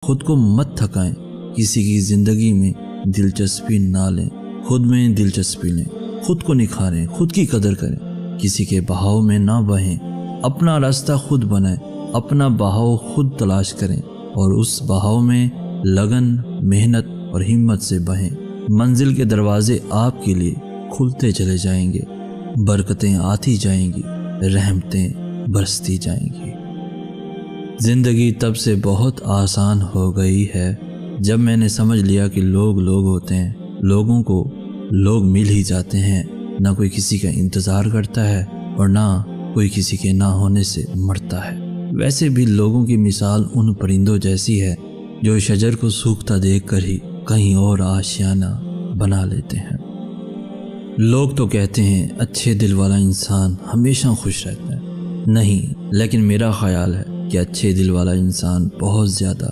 خود کو مت تھکائیں، کسی کی زندگی میں دلچسپی نہ لیں، خود میں دلچسپی لیں، خود کو نکھاریں، خود کی قدر کریں، کسی کے بہاؤ میں نہ بہیں، اپنا راستہ خود بنائیں، اپنا بہاؤ خود تلاش کریں اور اس بہاؤ میں لگن، محنت اور ہمت سے بہیں۔ منزل کے دروازے آپ کے لیے کھلتے چلے جائیں گے، برکتیں آتی جائیں گی، رحمتیں برستی جائیں گی۔ زندگی تب سے بہت آسان ہو گئی ہے جب میں نے سمجھ لیا کہ لوگ ہوتے ہیں، لوگوں کو لوگ مل ہی جاتے ہیں، نہ کوئی کسی کا انتظار کرتا ہے اور نہ کوئی کسی کے نہ ہونے سے مرتا ہے۔ ویسے بھی لوگوں کی مثال ان پرندوں جیسی ہے جو شجر کو سوکھتا دیکھ کر ہی کہیں اور آشیانہ بنا لیتے ہیں۔ لوگ تو کہتے ہیں اچھے دل والا انسان ہمیشہ خوش رہتا ہے، نہیں، لیکن میرا خیال ہے کہ اچھے دل والا انسان بہت زیادہ